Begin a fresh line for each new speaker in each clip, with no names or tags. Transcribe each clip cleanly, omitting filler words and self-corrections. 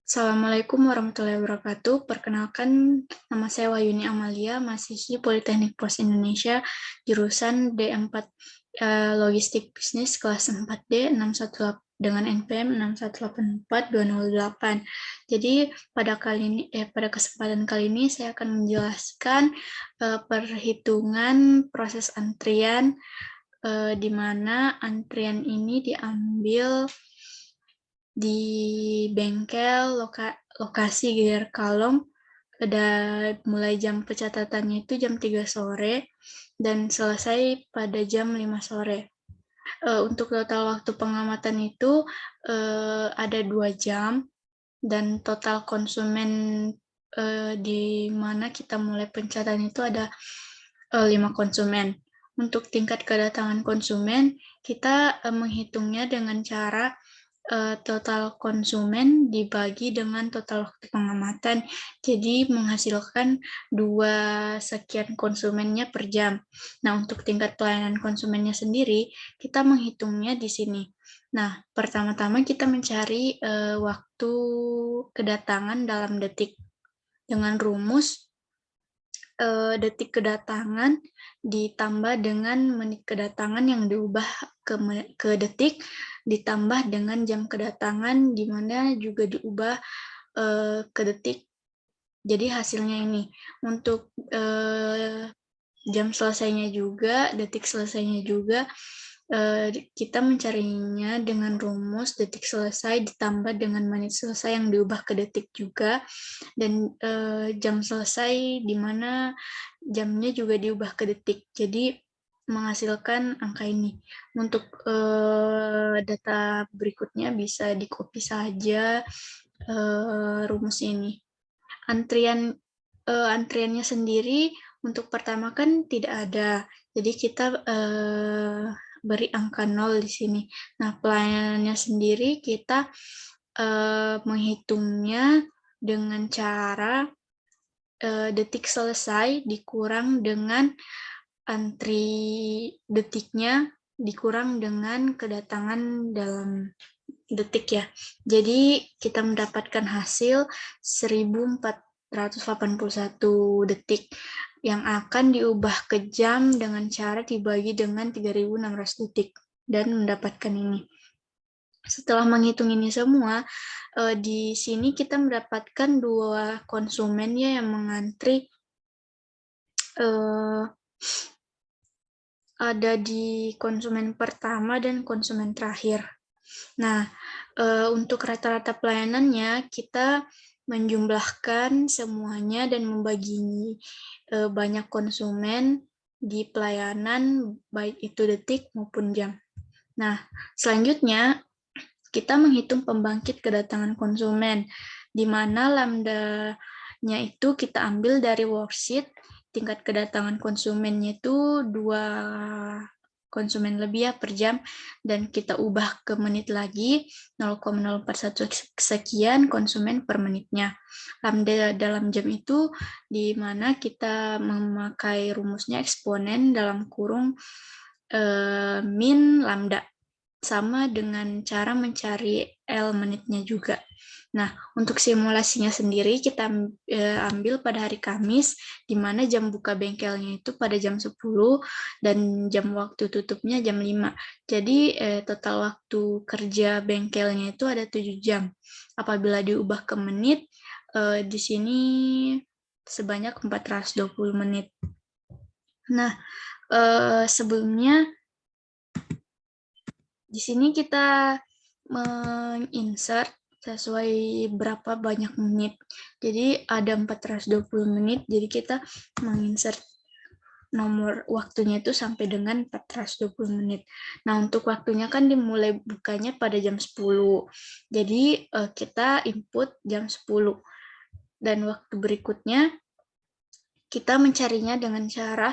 Assalamualaikum warahmatullahi wabarakatuh. Perkenalkan, nama saya Wayuni Amalia, mahasiswi Politeknik Pos Indonesia, jurusan D4 Logistik Bisnis kelas 4D 618 dengan NPM 6184208. Jadi pada kesempatan kali ini saya akan menjelaskan perhitungan proses antrian, di mana antrian ini diambil di bengkel lokasi Gear Kalong. Mulai jam pencatatannya itu jam 3 sore dan selesai pada jam 5 sore. Untuk total waktu pengamatan itu ada 2 jam dan total konsumen di mana kita mulai pencatatan itu ada 5 konsumen. Untuk tingkat kedatangan konsumen, kita menghitungnya dengan cara total konsumen dibagi dengan total waktu pengamatan, jadi menghasilkan 2 sekian konsumennya per jam. Nah, untuk tingkat pelayanan konsumennya sendiri, kita menghitungnya di sini. Nah, pertama-tama kita mencari waktu kedatangan dalam detik dengan rumus detik kedatangan ditambah dengan menit kedatangan yang diubah ke detik, ditambah dengan jam kedatangan, di mana juga diubah ke detik. Jadi hasilnya ini. Untuk jam selesainya juga, detik selesainya juga, kita mencarinya dengan rumus detik selesai ditambah dengan menit selesai yang diubah ke detik juga, dan jam selesai di mana jamnya juga diubah ke detik. Jadi menghasilkan angka ini. Untuk data berikutnya bisa di-copy saja rumus ini. Antriannya sendiri untuk pertama kan tidak ada, jadi kita beri angka 0 di sini. Nah, pelayanannya sendiri kita menghitungnya dengan cara detik selesai dikurang dengan antri detiknya dikurang dengan kedatangan dalam detik ya. Jadi kita mendapatkan hasil 1481 detik yang akan diubah ke jam dengan cara dibagi dengan 3600 detik dan mendapatkan ini. Setelah menghitung ini semua, di sini kita mendapatkan 2 konsumen ya yang mengantri, ada di konsumen pertama dan konsumen terakhir. Nah, untuk rata-rata pelayanannya kita menjumlahkan semuanya dan membagi banyak konsumen di pelayanan, baik itu detik maupun jam. Nah, selanjutnya kita menghitung pembangkit kedatangan konsumen, di mana lambda-nya itu kita ambil dari worksheet. Tingkat kedatangan konsumennya itu 2 konsumen lebih ya per jam, dan kita ubah ke menit lagi, 0,041 sekian konsumen per menitnya. Lambda dalam jam itu di mana kita memakai rumusnya eksponen dalam kurung min lambda, sama dengan cara mencari L menitnya juga. Nah, untuk simulasinya sendiri kita ambil pada hari Kamis, di mana jam buka bengkelnya itu pada jam 10 dan jam waktu tutupnya jam 5. Jadi total waktu kerja bengkelnya itu ada 7 jam. Apabila diubah ke menit, di sini sebanyak 420 menit. Nah, sebelumnya di sini kita menginsert sesuai berapa banyak menit. Jadi ada 420 menit, jadi kita menginsert nomor waktunya itu sampai dengan 420 menit. Nah, untuk waktunya kan dimulai bukanya pada jam 10. Jadi kita input jam 10. Dan waktu berikutnya kita mencarinya dengan cara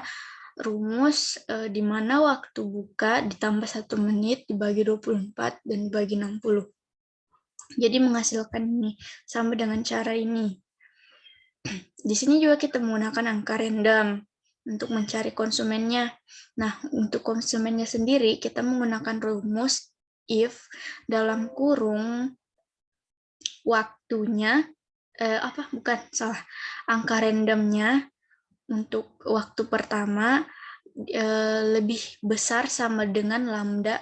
rumus di mana waktu buka ditambah 1 menit dibagi 24 dan dibagi 60. Jadi menghasilkan ini sama dengan cara ini. Di sini juga kita menggunakan angka random untuk mencari konsumennya. Nah, untuk konsumennya sendiri kita menggunakan rumus if dalam kurung waktunya, angka randomnya untuk waktu pertama lebih besar sama dengan lambda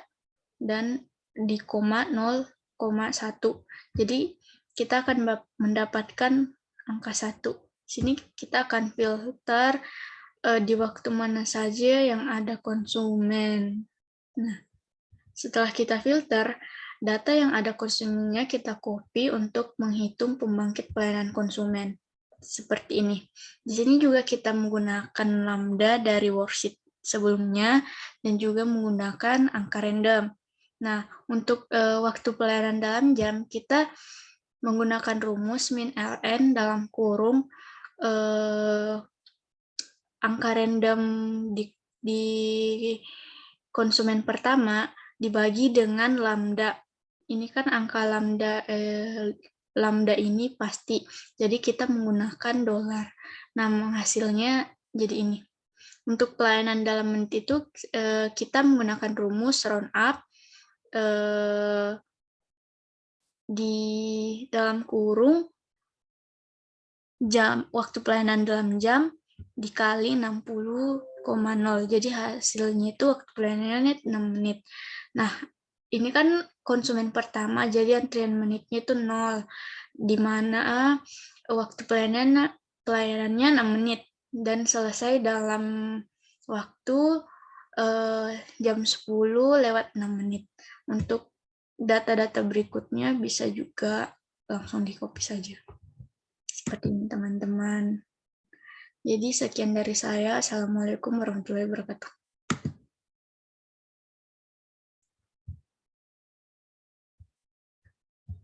dan di koma 0,1. Jadi kita akan mendapatkan angka 1. Sini kita akan filter di waktu mana saja yang ada konsumen. Nah, setelah kita filter, data yang ada konsumennya kita copy untuk menghitung pembangkit pelayanan konsumen. Seperti ini. Di sini juga kita menggunakan lambda dari worksheet sebelumnya dan juga menggunakan angka random. Nah, untuk waktu pelayanan dalam jam, kita menggunakan rumus min ln dalam kurung angka random di konsumen pertama dibagi dengan lambda. Ini kan angka lambda ini pasti. Jadi kita menggunakan $. Nah, hasilnya jadi ini. Untuk pelayanan dalam menit itu kita menggunakan rumus round up di dalam kurung waktu pelayanan dalam jam dikali 60,0. Jadi hasilnya itu waktu pelayanannya 6 menit. Nah, ini kan konsumen pertama, jadi antrian menitnya itu 0, di mana waktu pelayanannya 6 menit, dan selesai dalam waktu jam 10:06. Untuk data-data berikutnya bisa juga langsung di-copy saja. Seperti ini, teman-teman. Jadi sekian dari saya. Assalamualaikum warahmatullahi wabarakatuh.